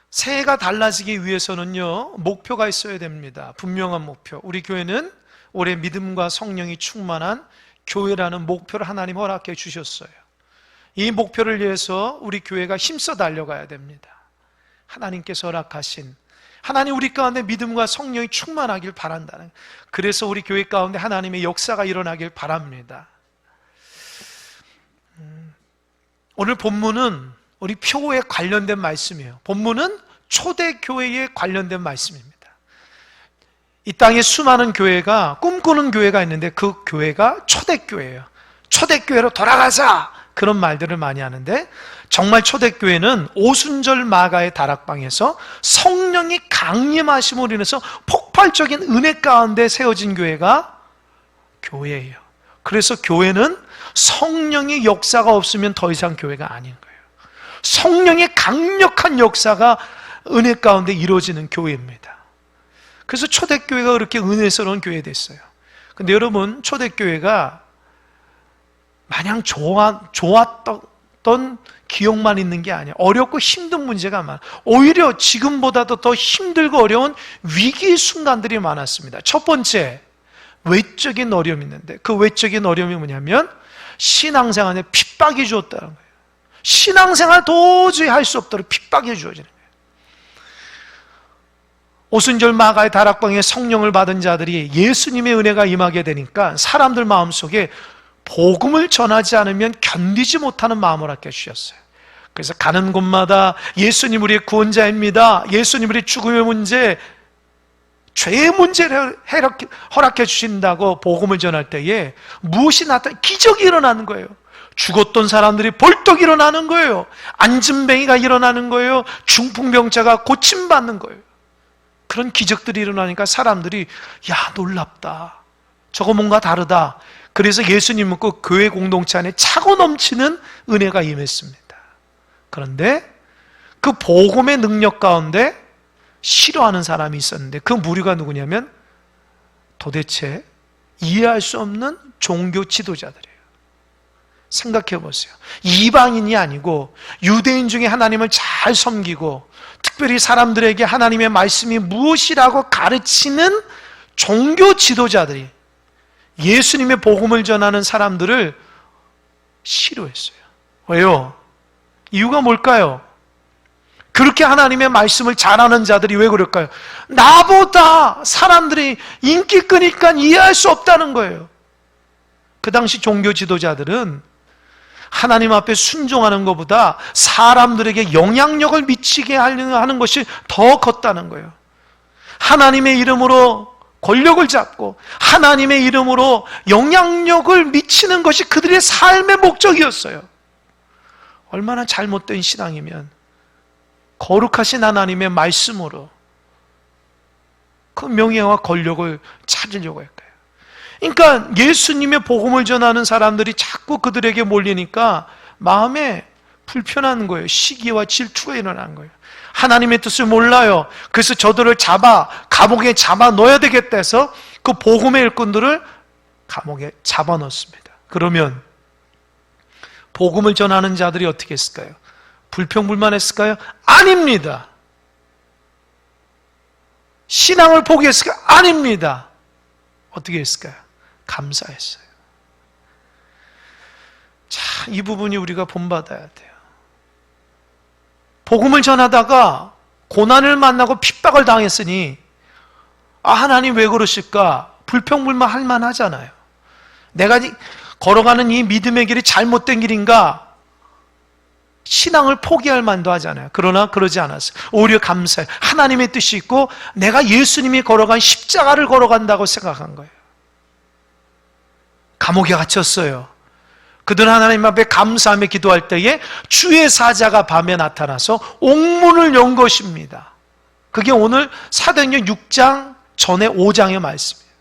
새해가 달라지기 위해서는요, 목표가 있어야 됩니다. 분명한 목표. 우리 교회는 올해 믿음과 성령이 충만한 교회라는 목표를 하나님 허락해 주셨어요. 이 목표를 위해서 우리 교회가 힘써 달려가야 됩니다. 하나님께서 허락하신, 하나님 우리 가운데 믿음과 성령이 충만하길 바란다는, 그래서 우리 교회 가운데 하나님의 역사가 일어나길 바랍니다. 오늘 본문은 우리 표에 관련된 말씀이에요. 본문은 초대교회에 관련된 말씀입니다. 이 땅에 수많은 교회가, 꿈꾸는 교회가 있는데 그 교회가 초대교회예요. 초대교회로 돌아가자! 그런 말들을 많이 하는데, 정말 초대교회는 오순절 마가의 다락방에서 성령이 강림하심으로 인해서 폭발적인 은혜 가운데 세워진 교회가 교회예요. 그래서 교회는 성령의 역사가 없으면 더 이상 교회가 아닌 거예요. 성령의 강력한 역사가 은혜 가운데 이루어지는 교회입니다. 그래서 초대교회가 그렇게 은혜스러운 교회 됐어요. 근데 여러분, 초대교회가 마냥 좋았던 기억만 있는 게 아니에요. 어렵고 힘든 문제가 많아요. 오히려 지금보다도 더 힘들고 어려운 위기 순간들이 많았습니다. 첫 번째, 외적인 어려움이 있는데, 그 외적인 어려움이 뭐냐면 신앙생활에 핍박이 주었다는 거예요. 신앙생활 도저히 할 수 없도록 핍박이 주어지는 거예요. 오순절 마가의 다락방에 성령을 받은 자들이 예수님의 은혜가 임하게 되니까 사람들 마음속에 복음을 전하지 않으면 견디지 못하는 마음을 갖게 주셨어요. 그래서 가는 곳마다 예수님 우리의 구원자입니다, 예수님 우리의 죽음의 문제, 죄의 문제를 허락해 주신다고 복음을 전할 때에 무엇이 나타나? 기적이 일어나는 거예요. 죽었던 사람들이 벌떡 일어나는 거예요. 안진뱅이가 일어나는 거예요. 중풍병자가 고침받는 거예요. 그런 기적들이 일어나니까 사람들이, 야, 놀랍다, 저거 뭔가 다르다. 그래서 예수님 믿고 교회 공동체 안에 차고 넘치는 은혜가 임했습니다. 그런데 그 복음의 능력 가운데 싫어하는 사람이 있었는데, 그 무리가 누구냐면 도대체 이해할 수 없는 종교 지도자들이에요. 생각해 보세요. 이방인이 아니고 유대인 중에 하나님을 잘 섬기고 특별히 사람들에게 하나님의 말씀이 무엇이라고 가르치는 종교 지도자들이 예수님의 복음을 전하는 사람들을 싫어했어요. 왜요? 이유가 뭘까요? 그렇게 하나님의 말씀을 잘하는 자들이 왜 그럴까요? 나보다 사람들이 인기 끄니까 이해할 수 없다는 거예요. 그 당시 종교 지도자들은 하나님 앞에 순종하는 것보다 사람들에게 영향력을 미치게 하는 것이 더 컸다는 거예요. 하나님의 이름으로 권력을 잡고 하나님의 이름으로 영향력을 미치는 것이 그들의 삶의 목적이었어요. 얼마나 잘못된 신앙이면 거룩하신 하나님의 말씀으로 그 명예와 권력을 찾으려고 할까요? 그러니까 예수님의 복음을 전하는 사람들이 자꾸 그들에게 몰리니까 마음에 불편한 거예요. 시기와 질투가 일어난 거예요. 하나님의 뜻을 몰라요. 그래서 저들을 감옥에 잡아 넣어야 되겠다 해서 그 복음의 일꾼들을 감옥에 잡아 넣습니다. 그러면 복음을 전하는 자들이 어떻게 했을까요? 불평불만했을까요? 아닙니다. 신앙을 포기했을까요? 아닙니다. 어떻게 했을까요? 감사했어요. 자, 이 부분이 우리가 본받아야 돼요. 복음을 전하다가 고난을 만나고 핍박을 당했으니 하나님 왜 그러실까? 불평불만 할 만하잖아요. 내가 걸어가는 이 믿음의 길이 잘못된 길인가? 신앙을 포기할 만도 하잖아요. 그러나 그러지 않았어요. 오히려 감사해요. 하나님의 뜻이 있고 내가 예수님이 걸어간 십자가를 걸어간다고 생각한 거예요. 감옥에 갇혔어요. 그들은 하나님 앞에 감사하며 기도할 때에 주의 사자가 밤에 나타나서 옥문을 연 것입니다. 그게 오늘 사도행전 6장 전에 5장의 말씀이에요.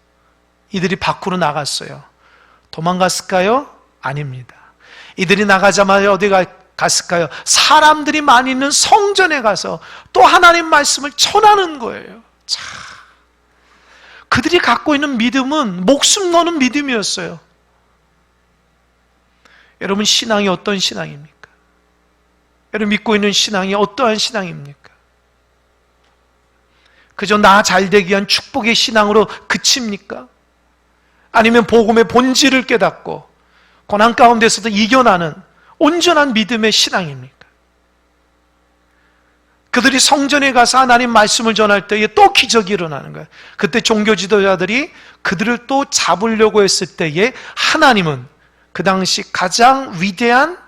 이들이 밖으로 나갔어요. 도망갔을까요? 아닙니다. 이들이 나가자마자 어디 갔을까요? 사람들이 많이 있는 성전에 가서 또 하나님 말씀을 전하는 거예요. 자, 그들이 갖고 있는 믿음은 목숨 거는 믿음이었어요. 여러분, 신앙이 어떤 신앙입니까? 여러분 믿고 있는 신앙이 어떠한 신앙입니까? 그저 나 잘되기 위한 축복의 신앙으로 그칩니까? 아니면 복음의 본질을 깨닫고 고난 가운데서도 이겨나는 온전한 믿음의 신앙입니까? 그들이 성전에 가서 하나님 말씀을 전할 때에 또 기적이 일어나는 거예요. 그때 종교 지도자들이 그들을 또 잡으려고 했을 때에 하나님은 그 당시 가장 위대한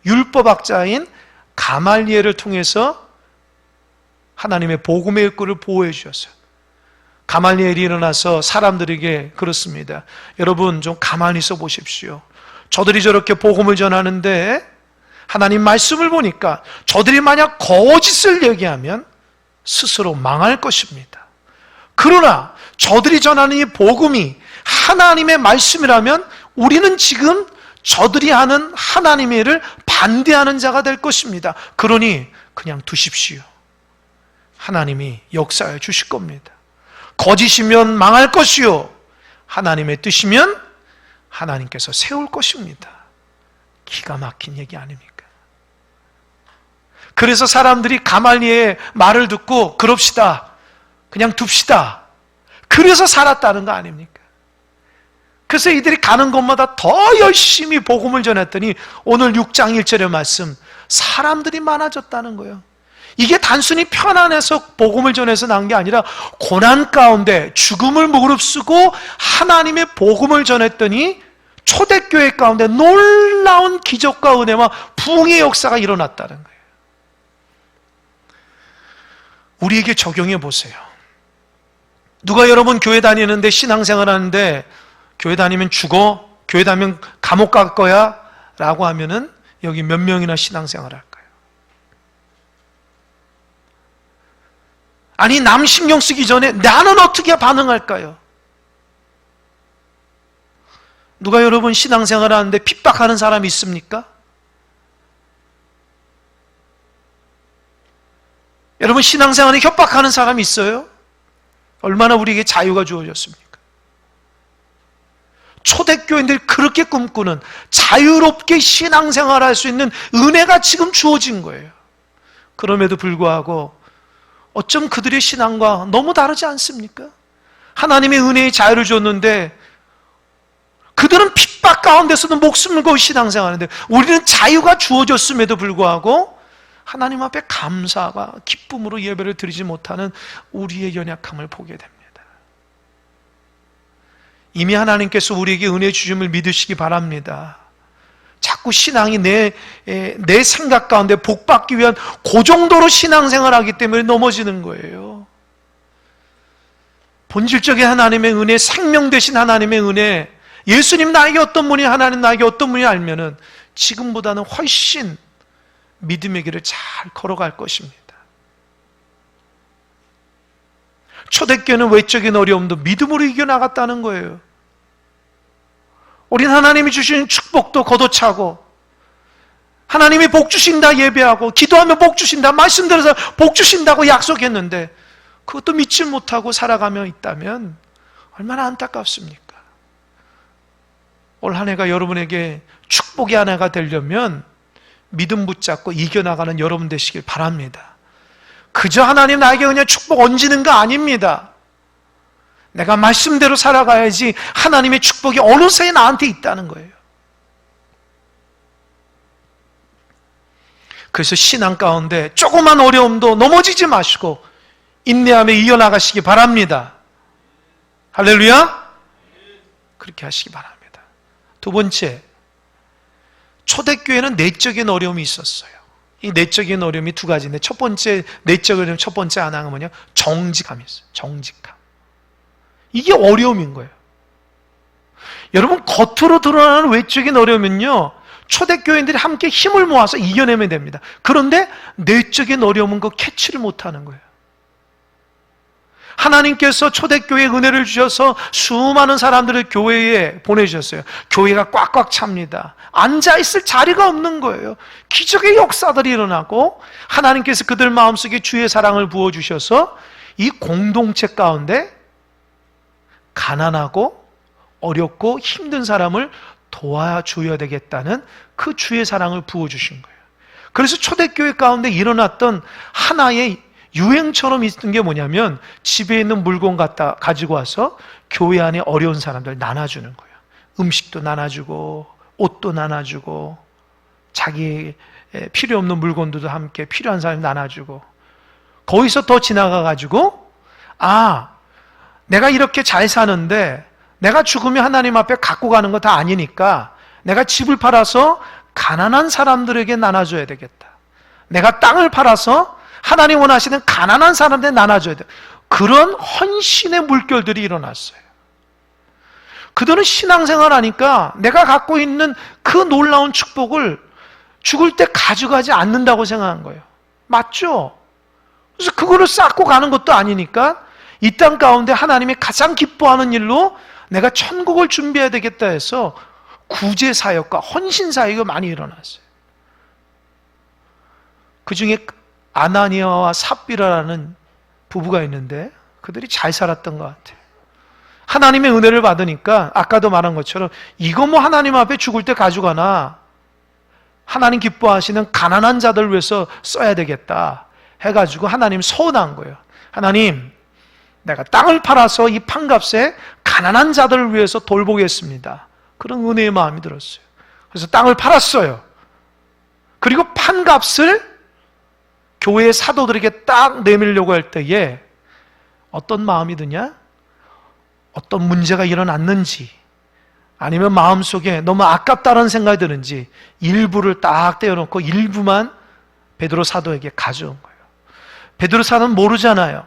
율법학자인 가말리엘을 통해서 하나님의 복음의 일꾼을 보호해 주셨어요. 가말리엘이 일어나서 사람들에게 그렇습니다. 여러분 좀 가만히 있어 보십시오. 저들이 저렇게 복음을 전하는데 하나님 말씀을 보니까 저들이 만약 거짓을 얘기하면 스스로 망할 것입니다. 그러나 저들이 전하는 이 복음이 하나님의 말씀이라면 우리는 지금 저들이 하는 하나님의 일을 반대하는 자가 될 것입니다. 그러니 그냥 두십시오. 하나님이 역사해 주실 겁니다. 거짓이면 망할 것이요 하나님의 뜻이면 하나님께서 세울 것입니다. 기가 막힌 얘기 아닙니까? 그래서 사람들이 가말리의 말을 듣고 그럽시다, 그냥 둡시다, 그래서 살았다는 거 아닙니까? 그래서 이들이 가는 곳마다 더 열심히 복음을 전했더니 오늘 6장 1절의 말씀, 사람들이 많아졌다는 거예요. 이게 단순히 편안해서 복음을 전해서 난 게 아니라 고난 가운데 죽음을 무릅쓰고 하나님의 복음을 전했더니 초대교회 가운데 놀라운 기적과 은혜와 부흥의 역사가 일어났다는 거예요. 우리에게 적용해 보세요. 누가 여러분 교회 다니는데 신앙생활 하는데 교회 다니면 죽어? 교회 다니면 감옥 갈 거야? 라고 하면은 여기 몇 명이나 신앙생활 할까요? 아니 남 신경 쓰기 전에 나는 어떻게 반응할까요? 누가 여러분 신앙생활 하는데 핍박하는 사람이 있습니까? 여러분 신앙생활에 협박하는 사람이 있어요? 얼마나 우리에게 자유가 주어졌습니까? 초대교인들이 그렇게 꿈꾸는 자유롭게 신앙생활을 할 수 있는 은혜가 지금 주어진 거예요. 그럼에도 불구하고 어쩜 그들의 신앙과 너무 다르지 않습니까? 하나님의 은혜의 자유를 줬는데 그들은 핍박 가운데서도 목숨을 걸고 신앙생활하는데 우리는 자유가 주어졌음에도 불구하고 하나님 앞에 감사와 기쁨으로 예배를 드리지 못하는 우리의 연약함을 보게 됩니다. 이미 하나님께서 우리에게 은혜 주심을 믿으시기 바랍니다. 자꾸 신앙이 내 생각 가운데 복받기 위한 그 정도로 신앙생활하기 때문에 넘어지는 거예요. 본질적인 하나님의 은혜, 생명 되신 하나님의 은혜, 예수님 나에게 어떤 분이, 하나님 나에게 어떤 분이 알면은 지금보다는 훨씬 믿음의 길을 잘 걸어갈 것입니다. 초대교회는 외적인 어려움도 믿음으로 이겨나갔다는 거예요. 우린 하나님이 주신 축복도 걷어차고 하나님이 복 주신다 예배하고 기도하면 복 주신다 말씀드려서 복 주신다고 약속했는데 그것도 믿지 못하고 살아가며 있다면 얼마나 안타깝습니까? 올 한 해가 여러분에게 축복의 한 해가 되려면 믿음 붙잡고 이겨나가는 여러분 되시길 바랍니다. 그저 하나님 나에게 그냥 축복 얹는 거 아닙니다. 내가 말씀대로 살아가야지 하나님의 축복이 어느새 나한테 있다는 거예요. 그래서 신앙 가운데 조그만 어려움도 넘어지지 마시고 인내하며 이어나가시기 바랍니다. 할렐루야! 그렇게 하시기 바랍니다. 두 번째, 초대교회는 내적인 어려움이 있었어요. 이 내적인 어려움이 두 가지인데 첫 번째 내적인 어려움, 첫 번째 하나가 뭐냐? 정직함이 있어요. 정직함. 이게 어려움인 거예요. 여러분 겉으로 드러나는 외적인 어려움은요 초대교인들이 함께 힘을 모아서 이겨내면 됩니다. 그런데 내적인 어려움은 그 캐치를 못하는 거예요. 하나님께서 초대교회에 은혜를 주셔서 수많은 사람들을 교회에 보내주셨어요. 교회가 꽉꽉 찹니다. 앉아있을 자리가 없는 거예요. 기적의 역사들이 일어나고 하나님께서 그들 마음속에 주의 사랑을 부어주셔서 이 공동체 가운데 가난하고 어렵고 힘든 사람을 도와줘야 되겠다는 그 주의 사랑을 부어주신 거예요. 그래서 초대교회 가운데 일어났던 하나의 유행처럼 있던 게 뭐냐면 집에 있는 물건 가지고 와서 교회 안에 어려운 사람들 나눠주는 거예요. 음식도 나눠주고 옷도 나눠주고 자기 필요 없는 물건들도 함께 필요한 사람이 나눠주고, 거기서 더 지나가가지고 내가 이렇게 잘 사는데 내가 죽으면 하나님 앞에 갖고 가는 거 다 아니니까 내가 집을 팔아서 가난한 사람들에게 나눠줘야 되겠다. 내가 땅을 팔아서 하나님 원하시는 가난한 사람들에 나눠줘야 돼. 그런 헌신의 물결들이 일어났어요. 그들은 신앙생활 하니까 내가 갖고 있는 그 놀라운 축복을 죽을 때 가져가지 않는다고 생각한 거예요. 맞죠? 그래서 그거를 쌓고 가는 것도 아니니까 이 땅 가운데 하나님이 가장 기뻐하는 일로 내가 천국을 준비해야 되겠다 해서 구제 사역과 헌신 사역이 많이 일어났어요. 그 중에 아나니아와 삽비라라는 부부가 있는데 그들이 잘 살았던 것 같아요. 하나님의 은혜를 받으니까 아까도 말한 것처럼 이거 뭐 하나님 앞에 죽을 때 가져가나, 하나님 기뻐하시는 가난한 자들 위해서 써야 되겠다 해가지고 하나님 서운한 거예요. 하나님, 내가 땅을 팔아서 이 판값에 가난한 자들을 위해서 돌보겠습니다. 그런 은혜의 마음이 들었어요. 그래서 땅을 팔았어요. 그리고 판값을 교회의 사도들에게 딱 내밀려고 할 때에 어떤 마음이 드냐? 어떤 문제가 일어났는지, 아니면 마음속에 너무 아깝다는 생각이 드는지 일부를 딱 떼어놓고 일부만 베드로 사도에게 가져온 거예요. 베드로 사도는 모르잖아요.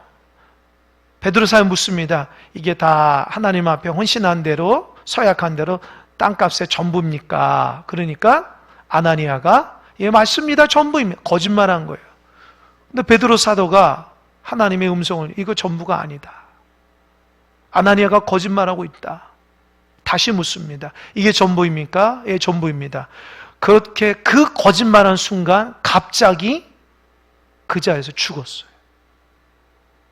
베드로 사도 묻습니다. 이게 다 하나님 앞에 헌신한 대로, 서약한 대로 땅값의 전부입니까? 그러니까 아나니아가 예, 맞습니다. 전부입니다. 거짓말한 거예요. 근데 베드로 사도가 하나님의 음성을, 이거 전부가 아니다. 아나니아가 거짓말하고 있다. 다시 묻습니다. 이게 전부입니까? 예, 전부입니다. 그렇게 그 거짓말한 순간 갑자기 그 자리에서 죽었어요.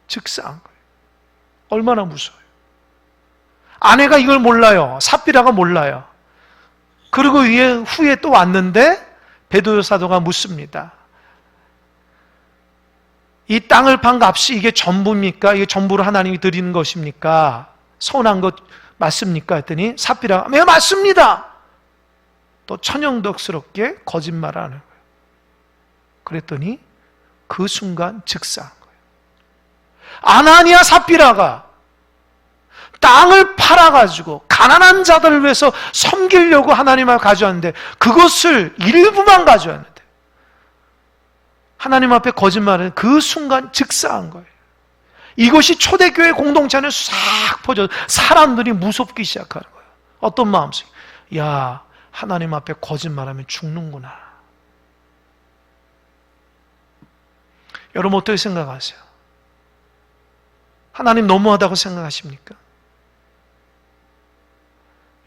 즉사한 거예요. 얼마나 무서워요. 아내가 이걸 몰라요. 삽비라가 몰라요. 그리고 후에 또 왔는데 베드로 사도가 묻습니다. 이 땅을 판 값이 이게 전부입니까? 이게 전부로 하나님이 드리는 것입니까? 서운한 것 맞습니까? 했더니 삽비라가 네, 맞습니다. 또 천연덕스럽게 거짓말을 하는 거예요. 그랬더니 그 순간 즉사한 거예요. 아나니아 삽비라가 땅을 팔아가지고 가난한 자들을 위해서 섬기려고 하나님 앞에 가져왔는데 그것을 일부만 가져왔는데 하나님 앞에 거짓말은 그 순간 즉사한 거예요. 이것이 초대교회 공동체 안에 싹 퍼져 사람들이 무섭기 시작하는 거예요. 어떤 마음속? 야, 하나님 앞에 거짓말하면 죽는구나. 여러분 어떻게 생각하세요? 하나님 너무하다고 생각하십니까?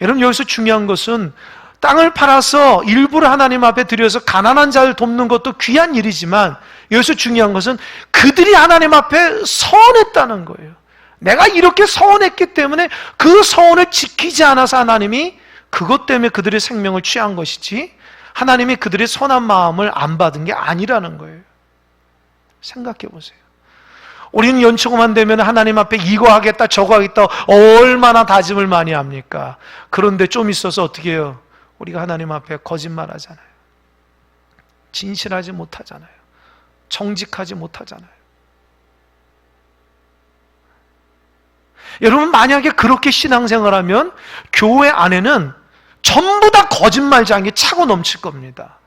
여러분 여기서 중요한 것은 땅을 팔아서 일부를 하나님 앞에 드려서 가난한 자를 돕는 것도 귀한 일이지만 여기서 중요한 것은 그들이 하나님 앞에 서운했다는 거예요. 내가 이렇게 서운했기 때문에 그 서운을 지키지 않아서 하나님이 그것 때문에 그들의 생명을 취한 것이지 하나님이 그들의 선한 마음을 안 받은 게 아니라는 거예요. 생각해 보세요. 우리는 연초만 되면 하나님 앞에 이거 하겠다 저거 하겠다 얼마나 다짐을 많이 합니까? 그런데 좀 있어서 어떻게 해요? 우리가 하나님 앞에 거짓말하잖아요. 진실하지 못하잖아요. 정직하지 못하잖아요. 여러분 만약에 그렇게 신앙생활하면 교회 안에는 전부 다 거짓말장이 차고 넘칠 겁니다.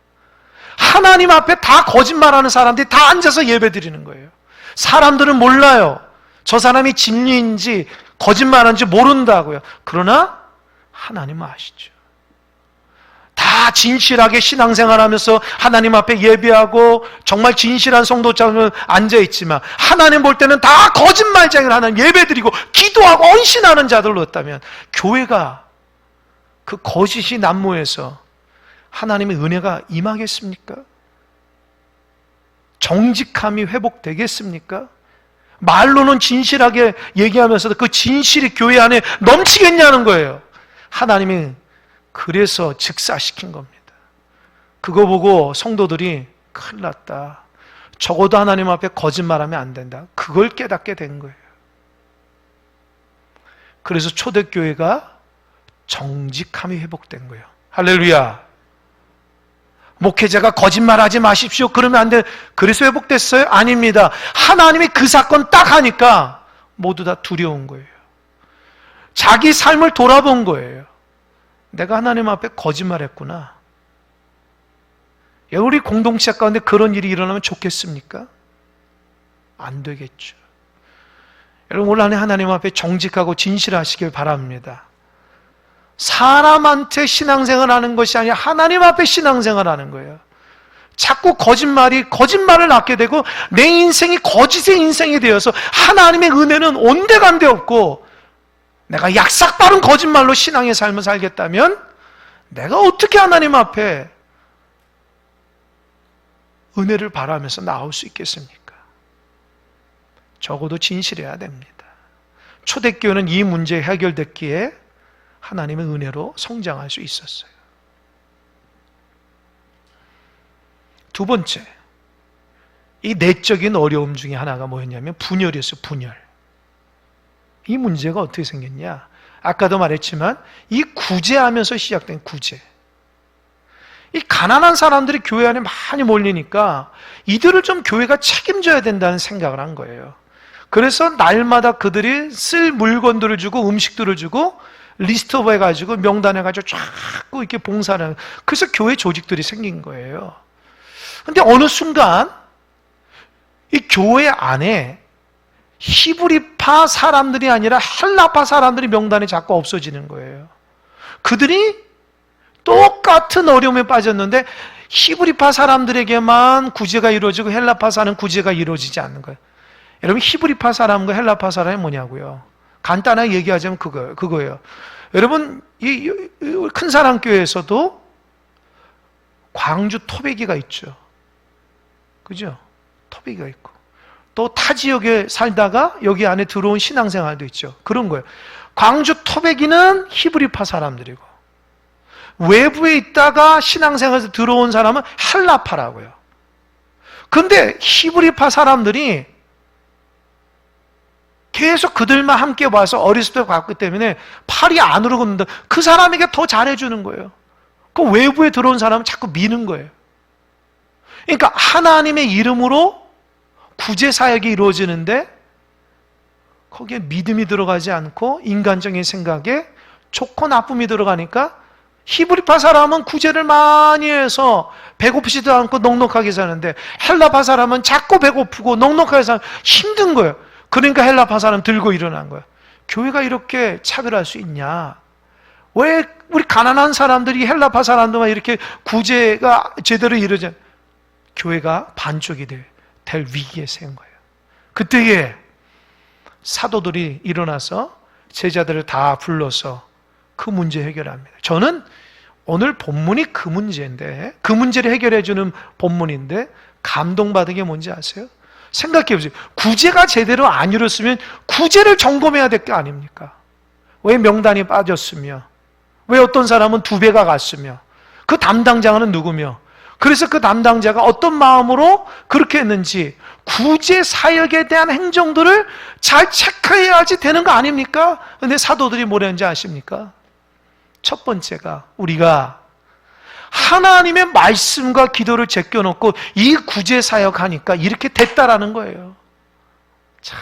하나님 앞에 다 거짓말하는 사람들이 다 앉아서 예배드리는 거예요. 사람들은 몰라요. 저 사람이 진리인지 거짓말하는지 모른다고요. 그러나 하나님은 아시죠. 다 진실하게 신앙생활하면서 하나님 앞에 예배하고 정말 진실한 성도자는 앉아있지만 하나님 볼 때는 다 거짓말쟁이를 하나님 예배드리고 기도하고 헌신하는 자들로 했다면 교회가 그 거짓이 난무해서 하나님의 은혜가 임하겠습니까? 정직함이 회복되겠습니까? 말로는 진실하게 얘기하면서도 그 진실이 교회 안에 넘치겠냐는 거예요. 하나님이 그래서 즉사시킨 겁니다. 그거 보고 성도들이 큰일 났다. 적어도 하나님 앞에 거짓말하면 안 된다. 그걸 깨닫게 된 거예요. 그래서 초대교회가 정직함이 회복된 거예요. 할렐루야. 목회자가 거짓말하지 마십시오. 그러면 안 돼. 그래서 회복됐어요? 아닙니다. 하나님이 그 사건 딱 하니까 모두 다 두려운 거예요. 자기 삶을 돌아본 거예요. 내가 하나님 앞에 거짓말했구나. 우리 공동체 가운데 그런 일이 일어나면 좋겠습니까? 안 되겠죠. 여러분, 올 한 해 하나님 앞에 정직하고 진실하시길 바랍니다. 사람한테 신앙생활 하는 것이 아니라 하나님 앞에 신앙생활 하는 거예요. 자꾸 거짓말을 낳게 되고 내 인생이 거짓의 인생이 되어서 하나님의 은혜는 온데간데 없고, 내가 약삭빠른 거짓말로 신앙의 삶을 살겠다면 내가 어떻게 하나님 앞에 은혜를 바라면서 나올 수 있겠습니까? 적어도 진실해야 됩니다. 초대교회는 이 문제 해결됐기에 하나님의 은혜로 성장할 수 있었어요. 두 번째, 이 내적인 어려움 중에 하나가 뭐였냐면 분열이었어요. 분열. 이 문제가 어떻게 생겼냐? 아까도 말했지만 이 구제하면서 시작된 구제. 이 가난한 사람들이 교회 안에 많이 몰리니까 이들을 좀 교회가 책임져야 된다는 생각을 한 거예요. 그래서 날마다 그들이 쓸 물건들을 주고 음식들을 주고 리스트업 해가지고 명단해가지고 자꾸 이렇게 봉사를 하는, 그래서 교회 조직들이 생긴 거예요. 근데 어느 순간 이 교회 안에 히브리파 사람들이 아니라 헬라파 사람들이 명단에 자꾸 없어지는 거예요. 그들이 똑같은 어려움에 빠졌는데 히브리파 사람들에게만 구제가 이루어지고 헬라파 사람은 구제가 이루어지지 않는 거예요. 여러분, 히브리파 사람과 헬라파 사람이 뭐냐고요? 간단하게 얘기하자면 그거예요. 여러분, 이 큰 사랑교회에서도 광주 토백이가 있죠. 그죠? 토백이가 있고, 또 타 지역에 살다가 여기 안에 들어온 신앙생활도 있죠. 그런 거예요. 광주 토백이는 히브리파 사람들이고, 외부에 있다가 신앙생활에서 들어온 사람은 헬라파라고요. 근데 히브리파 사람들이 계속 그들만 함께 와서 어렸을 때 봤기 때문에 팔이 안으로 걷는다. 그 사람에게 더 잘해주는 거예요. 그 외부에 들어온 사람은 자꾸 미는 거예요. 그러니까 하나님의 이름으로 구제 사역이 이루어지는데 거기에 믿음이 들어가지 않고 인간적인 생각에 좋고 나쁨이 들어가니까 히브리파 사람은 구제를 많이 해서 배고프지도 않고 넉넉하게 사는데 헬라파 사람은 자꾸 배고프고 넉넉하게 사는, 힘든 거예요. 그러니까 헬라파 사람 들고 일어난 거예요. 교회가 이렇게 차별할 수 있냐? 왜 우리 가난한 사람들이 헬라파 사람들만 이렇게 구제가 제대로 이루어져? 교회가 반쪽이 될 위기에 세운 거예요. 그때에 사도들이 일어나서 제자들을 다 불러서 그 문제 해결합니다. 저는 오늘 본문이 그 문제인데, 그 문제를 해결해 주는 본문인데 감동받은 게 뭔지 아세요? 생각해 보세요. 구제가 제대로 안 이뤘으면 구제를 점검해야 될 게 아닙니까? 왜 명단이 빠졌으며, 왜 어떤 사람은 2배가 갔으며, 그 담당자는 누구며, 그래서 그 담당자가 어떤 마음으로 그렇게 했는지 구제 사역에 대한 행정들을 잘 체크해야지 되는 거 아닙니까? 근데 사도들이 뭐라는지 아십니까? 첫 번째가 우리가 하나님의 말씀과 기도를 제껴놓고 이 구제 사역하니까 이렇게 됐다라는 거예요. 자,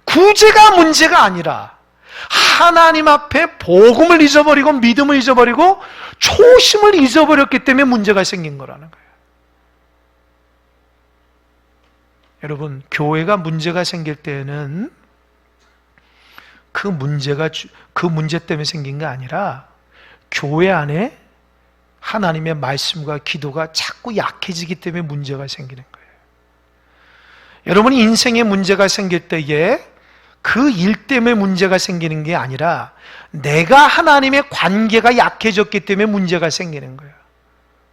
구제가 문제가 아니라 하나님 앞에 복음을 잊어버리고 믿음을 잊어버리고 초심을 잊어버렸기 때문에 문제가 생긴 거라는 거예요. 여러분, 교회가 문제가 생길 때는 그 문제 때문에 생긴 게 아니라 교회 안에 하나님의 말씀과 기도가 자꾸 약해지기 때문에 문제가 생기는 거예요. 여러분이 인생에 문제가 생길 때에 그 일 때문에 문제가 생기는 게 아니라 내가 하나님의 관계가 약해졌기 때문에 문제가 생기는 거예요.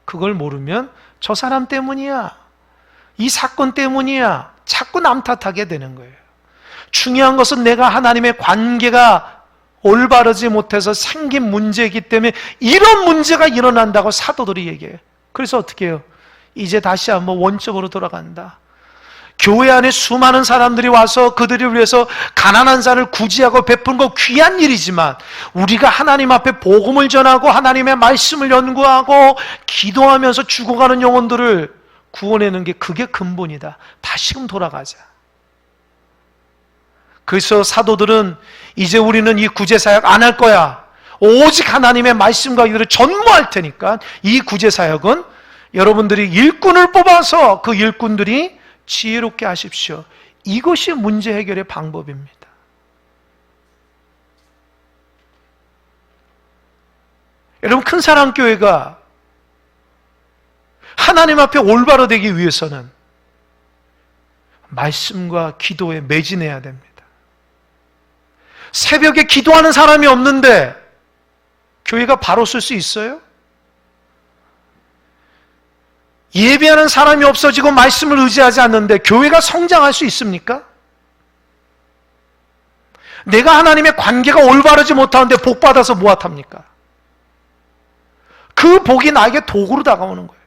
그걸 모르면 저 사람 때문이야, 이 사건 때문이야, 자꾸 남 탓하게 되는 거예요. 중요한 것은 내가 하나님의 관계가 올바르지 못해서 생긴 문제이기 때문에 이런 문제가 일어난다고 사도들이 얘기해요. 그래서 어떻게 해요? 이제 다시 한번 원점으로 돌아간다. 교회 안에 수많은 사람들이 와서 그들을 위해서 가난한 자를 구제하고 베푸는 거 귀한 일이지만, 우리가 하나님 앞에 복음을 전하고 하나님의 말씀을 연구하고 기도하면서 죽어가는 영혼들을 구원하는 게, 그게 근본이다. 다시금 돌아가자. 그래서 사도들은 이제 우리는 이 구제사역 안 할 거야. 오직 하나님의 말씀과 기도를 전무할 테니까 이 구제사역은 여러분들이 일꾼을 뽑아서 그 일꾼들이 지혜롭게 하십시오. 이것이 문제 해결의 방법입니다. 여러분, 큰사랑교회가 하나님 앞에 올바로 되기 위해서는 말씀과 기도에 매진해야 됩니다. 새벽에 기도하는 사람이 없는데 교회가 바로 쓸 수 있어요? 예배하는 사람이 없어지고 말씀을 의지하지 않는데 교회가 성장할 수 있습니까? 내가 하나님의 관계가 올바르지 못하는데 복 받아서 무엇합니까? 그 복이 나에게 도구로 다가오는 거예요.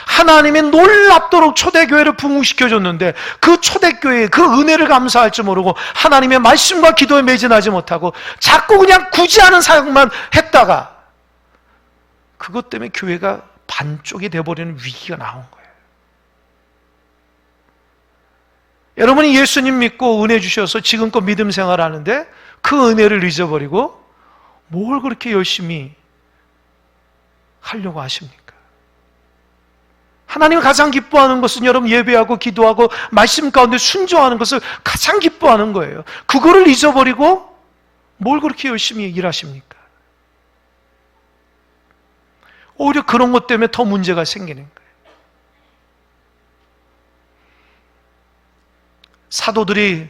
하나님이 놀랍도록 초대교회를 부흥시켜줬는데 그 초대교회의 그 은혜를 감사할 줄 모르고 하나님의 말씀과 기도에 매진하지 못하고 자꾸 그냥 구제하는 사역만 했다가 그것 때문에 교회가 반쪽이 되어버리는 위기가 나온 거예요. 여러분이 예수님 믿고 은혜 주셔서 지금껏 믿음 생활하는데 그 은혜를 잊어버리고 뭘 그렇게 열심히 하려고 하십니까? 하나님이 가장 기뻐하는 것은 여러분 예배하고 기도하고 말씀 가운데 순종하는 것을 가장 기뻐하는 거예요. 그거를 잊어버리고 뭘 그렇게 열심히 일하십니까? 오히려 그런 것 때문에 더 문제가 생기는 거예요. 사도들이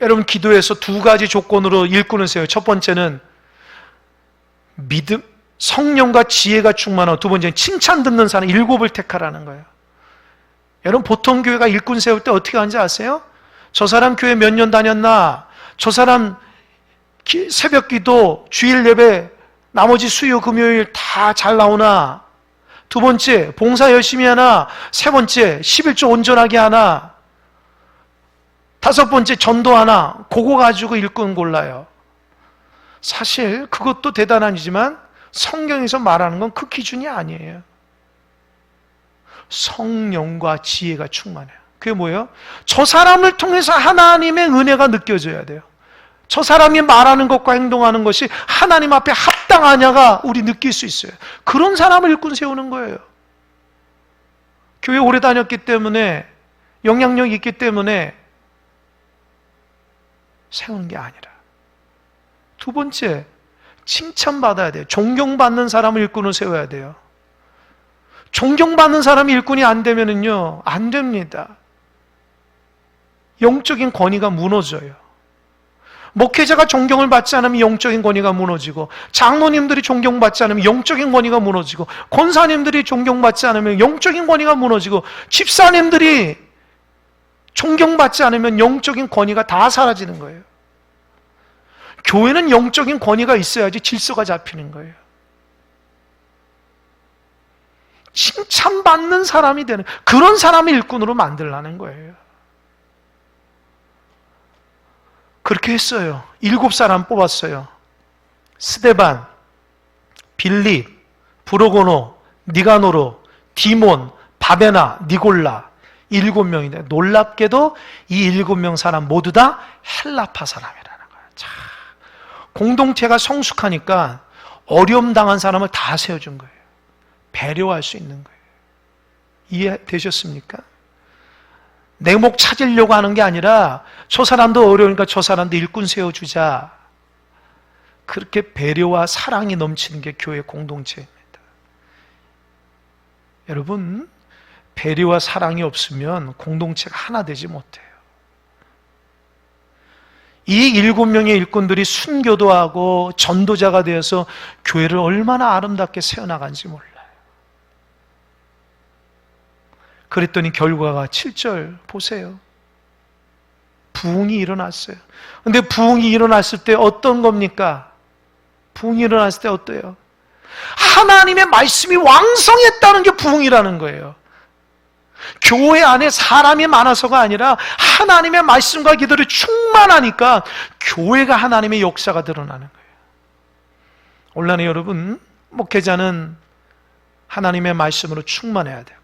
여러분 기도에서 두 가지 조건으로 일꾼을 세워요. 첫 번째는 믿음, 성령과 지혜가 충만하고, 두 번째는 칭찬 듣는 사람 7을 택하라는 거예요. 여러분 보통 교회가 일꾼 세울 때 어떻게 하는지 아세요? 저 사람 교회 몇 년 다녔나? 저 사람 새벽 기도, 주일 예배, 나머지 수요 금요일 다 잘 나오나? 두 번째, 봉사 열심히 하나? 세 번째, 11조 온전하게 하나? 다섯 번째, 전도하나? 그거 가지고 일꾼 골라요. 사실 그것도 대단한 일이지만 성경에서 말하는 건 그 기준이 아니에요. 성령과 지혜가 충만해요. 그게 뭐예요? 저 사람을 통해서 하나님의 은혜가 느껴져야 돼요. 저 사람이 말하는 것과 행동하는 것이 하나님 앞에 합당하냐가 우리 느낄 수 있어요. 그런 사람을 일꾼 세우는 거예요. 교회 오래 다녔기 때문에, 영향력이 있기 때문에 세우는 게 아니라. 두 번째, 칭찬받아야 돼요. 존경받는 사람을 일꾼을 세워야 돼요. 존경받는 사람이 일꾼이 안 되면은요, 안 됩니다. 영적인 권위가 무너져요. 목회자가 존경을 받지 않으면 영적인 권위가 무너지고, 장로님들이 존경받지 않으면 영적인 권위가 무너지고, 권사님들이 존경받지 않으면 영적인 권위가 무너지고, 집사님들이 존경받지 않으면 영적인 권위가 다 사라지는 거예요. 교회는 영적인 권위가 있어야지 질서가 잡히는 거예요. 칭찬받는 사람이 되는, 그런 사람을 일꾼으로 만들라는 거예요. 그렇게 했어요. 7사람 뽑았어요. 스데반, 빌립, 브로고노, 니가노로, 디몬, 바베나, 니골라, 7명인데 놀랍게도 이 7명 사람 모두 다 헬라파 사람이라는 거예요. 자, 공동체가 성숙하니까 어려움 당한 사람을 다 세워준 거예요. 배려할 수 있는 거예요. 이해되셨습니까? 내 목 찾으려고 하는 게 아니라 저 사람도 어려우니까 저 사람도 일꾼 세워주자. 그렇게 배려와 사랑이 넘치는 게 교회 공동체입니다. 여러분, 배려와 사랑이 없으면 공동체가 하나 되지 못해요. 이 7명의 일꾼들이 순교도 하고 전도자가 되어서 교회를 얼마나 아름답게 세워나간지 몰라요. 그랬더니 결과가 7절 보세요. 부흥이 일어났어요. 근데 부흥이 일어났을 때 어떤 겁니까? 부흥이 일어났을 때 어때요? 하나님의 말씀이 왕성했다는 게 부흥이라는 거예요. 교회 안에 사람이 많아서가 아니라 하나님의 말씀과 기도를 충만하니까 교회가 하나님의 역사가 드러나는 거예요. 온라인 여러분, 목회자는 하나님의 말씀으로 충만해야 되고,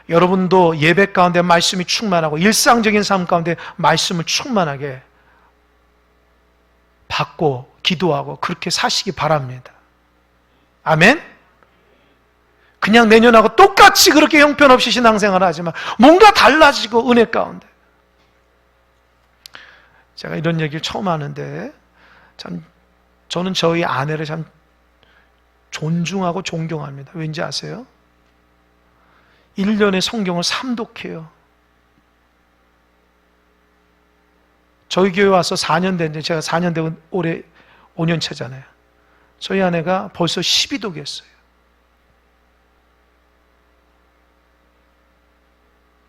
여러분도 예배 가운데 말씀이 충만하고 일상적인 삶 가운데 말씀을 충만하게 받고 기도하고 그렇게 사시기 바랍니다. 아멘? 그냥 내년하고 똑같이 그렇게 형편없이 신앙생활을 하지만 뭔가 달라지고 은혜 가운데. 제가 이런 얘기를 처음 하는데 참 저는 저희 아내를 참 존중하고 존경합니다. 왠지 아세요? 1년에 성경을 3독해요. 저희 교회 와서 4년 됐는데, 제가 4년 되고 올해 5년 차잖아요. 저희 아내가 벌써 12독 했어요.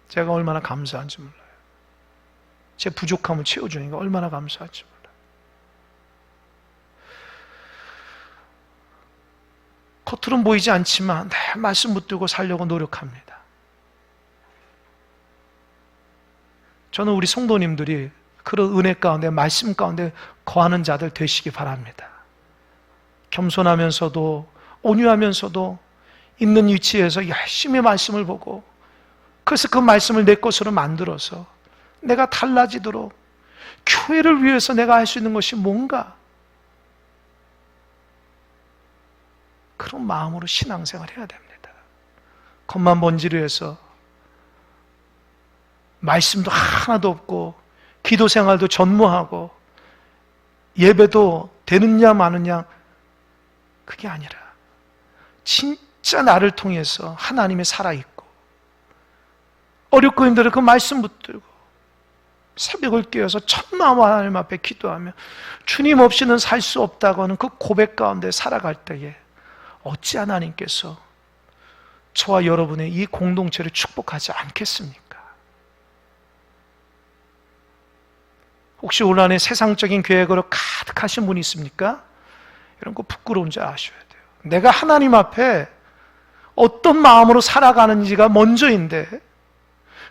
제가 얼마나 감사한지 몰라요. 제 부족함을 채워주니까 얼마나 감사한지 몰라요. 겉으로는 보이지 않지만 말씀 붙들고 살려고 노력합니다. 저는 우리 성도님들이 그런 은혜 가운데 말씀 가운데 거하는 자들 되시기 바랍니다. 겸손하면서도 온유하면서도 있는 위치에서 열심히 말씀을 보고, 그래서 그 말씀을 내 것으로 만들어서 내가 달라지도록 교회를 위해서 내가 할 수 있는 것이 뭔가, 그런 마음으로 신앙생활을 해야 됩니다. 겉만 번지르 해서 말씀도 하나도 없고 기도 생활도 전무하고 예배도 되느냐 마느냐, 그게 아니라 진짜 나를 통해서 하나님이 살아있고 어렵고 힘들어 그 말씀 붙들고 새벽을 깨어서 첫마음 하나님 앞에 기도하며 주님 없이는 살 수 없다고 하는 그 고백 가운데 살아갈 때에 어찌 하나님께서 저와 여러분의 이 공동체를 축복하지 않겠습니까? 혹시 올 한해 세상적인 계획으로 가득하신 분이 있습니까? 이런 거 부끄러운 줄 아셔야 돼요. 내가 하나님 앞에 어떤 마음으로 살아가는지가 먼저인데,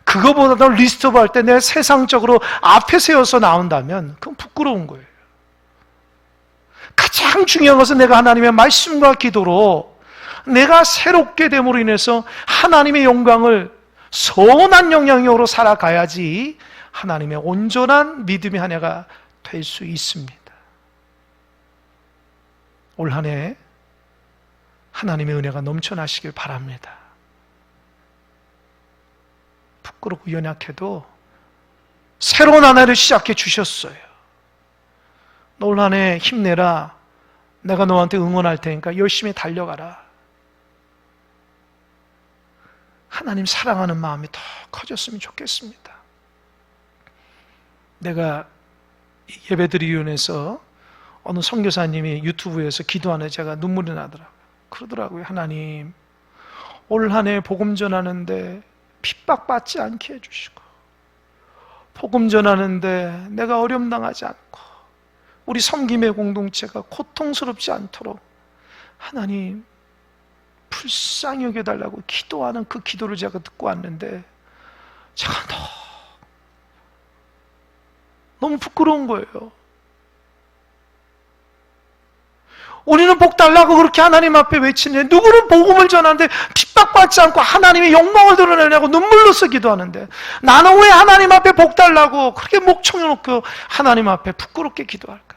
그거보다도 리스트업 할 때 내가 세상적으로 앞에 세워서 나온다면 그건 부끄러운 거예요. 가장 중요한 것은 내가 하나님의 말씀과 기도로 내가 새롭게 됨으로 인해서 하나님의 영광을 선한 영향력으로 살아가야지 하나님의 온전한 믿음의 한 해가 될 수 있습니다. 올 한 해 하나님의 은혜가 넘쳐나시길 바랍니다. 부끄럽고 연약해도 새로운 한 해를 시작해 주셨어요. 너 올 한 해 힘내라. 내가 너한테 응원할 테니까 열심히 달려가라. 하나님 사랑하는 마음이 더 커졌으면 좋겠습니다. 내가 예배드리위원회에서 어느 선교사님이 유튜브에서 기도하는 제가 눈물이 나더라고요. 그러더라고요. 하나님, 올 한 해 복음 전하는데 핍박받지 않게 해주시고, 복음 전하는데 내가 어려움 당하지 않고 우리 섬김의 공동체가 고통스럽지 않도록 하나님 불쌍히 여겨달라고 기도하는 그 기도를 제가 듣고 왔는데 제가 너무 부끄러운 거예요. 우리는 복 달라고 그렇게 하나님 앞에 외치는데, 누구는 복음을 전하는데 핍박받지 않고 하나님의 영광을 드러내려고 눈물로써 기도하는데, 나는 왜 하나님 앞에 복 달라고 그렇게 목 청여놓고 하나님 앞에 부끄럽게 기도할까?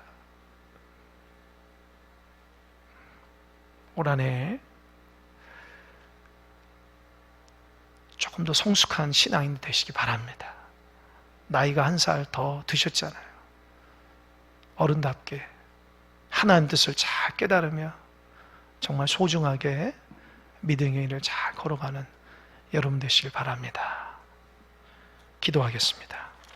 올 한 해 조금 더 성숙한 신앙인이 되시기 바랍니다. 나이가 1살 더 드셨잖아요. 어른답게 하나님 뜻을 잘 깨달으며 정말 소중하게 믿음의 길을 잘 걸어가는 여러분 되시길 바랍니다. 기도하겠습니다.